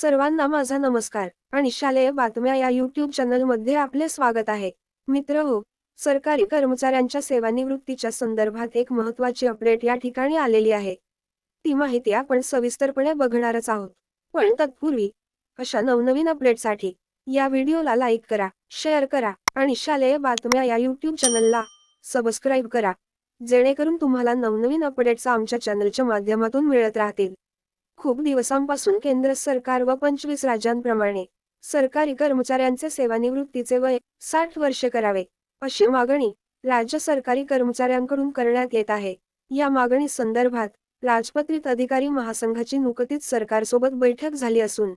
सर्वांना माझा नमस्कार आणि शालेय बातम्या या YouTube चॅनलमध्ये आपले स्वागत आहे. मित्रहो, सरकारी कर्मचाऱ्यांच्या सेवानिवृत्तीच्या संदर्भात एक महत्त्वाची अपडेट या ठिकाणी आलेली आहे. ती माहिती आपण सविस्तरपणे बघणारच आहोत. पण तत्पूर्वी अशा नवनवीन अपडेटसाठी या व्हिडिओला लाईक करा, शेअर करा आणि शालेय बातम्या या YouTube चॅनलला सबस्क्राईब करा, जेणेकरून तुम्हाला नवनवीन अपडेट्स आमच्या चॅनलच्या माध्यमातून मिळत राहतील. खूप दिवसांपासून केंद्र सरकार व 25 राज्यांप्रमाणे सरकारी कर्मचाऱ्यांचे सेवानिवृत्तीचे वय 60 वर्षे करावे, अशी मागणी राज्य सरकारी कर्मचाऱ्यांकडून करण्यात येत आहे. या मागणी संदर्भात राजपत्रित अधिकारी महासंघाची नुकतीच सरकारसोबत बैठक झाली असून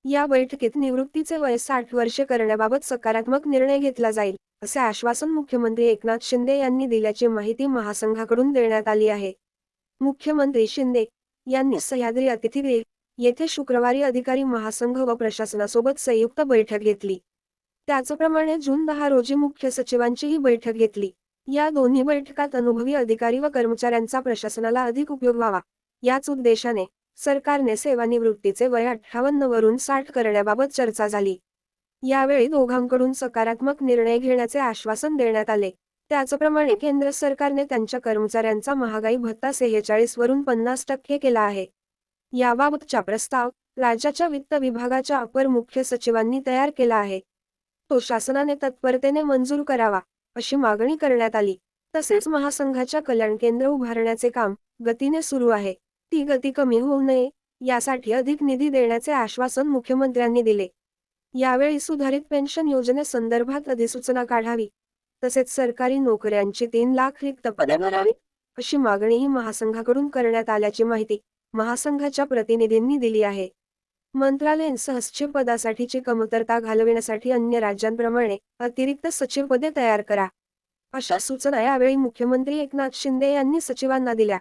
या बैठकीत निवृत्तीचे वय 60 वर्षे करण्याबाबत सकारात्मक निर्णय घेतला जाईल, असे आश्वासन मुख्यमंत्री एकनाथ शिंदे यांनी दिल्याची माहिती महासंघाकडून देण्यात आली आहे. मुख्यमंत्री शिंदे यांनी सह्याद्री अतिथीगृह येथे शुक्रवारी अधिकारी महासंघ व प्रशासनासोबत संयुक्त बैठक घेतली. त्याचप्रमाणे जून 10 रोजी मुख्य सचिवांचीही बैठक घेतली. या दोन्ही बैठकात अनुभवी अधिकारी व कर्मचाऱ्यांचा प्रशासनाला अधिक उपयोग व्हावा, याच उद्देशाने सरकारने सेवानिवृत्तीचे वय 58 वरून 60 करण्याबाबत चर्चा झाली. यावेळी दोघांकडून सकारात्मक निर्णय घेण्याचे आश्वासन देण्यात आले. त्याचप्रमाणे केंद्र सरकारने त्यांच्या कर्मचाऱ्यांचा महागाई भत्ता 46 वरून 50% केला आहे. याबाबतचा प्रस्ताव राज्याच्या वित्त विभागाच्या अपर मुख्य सचिवांनी तयार केला आहे. तो शासनाने तत्परतेने मंजूर करावा, अशी मागणी करण्यात आली. तसेच महासंघाच्या कल्याण केंद्र उभारण्याचे काम गतीने सुरू आहे. ती गती कमी होऊ नये यासाठी अधिक निधी देण्याचे आश्वासन मुख्यमंत्र्यांनी दिले. यावेळी सुधारित पेन्शन योजनेसंदर्भात अधिसूचना काढावी, तसेच सरकारी नोकऱ्यांची 3 लाख रिक्त पदे भरावी, अशी मागणीही महासंघाकडून करण्यात आल्याची माहिती महासंघाच्या प्रतिनिधींनी दिली आहे. मंत्रालयीन सचिव पदासाठीची कमतरता घालविण्यासाठी अन्य राज्यांप्रमाणे अतिरिक्त सचिव पदे तयार करा, अशा सूचना यावेळी मुख्यमंत्री एकनाथ शिंदे यांनी सचिवांना दिल्या.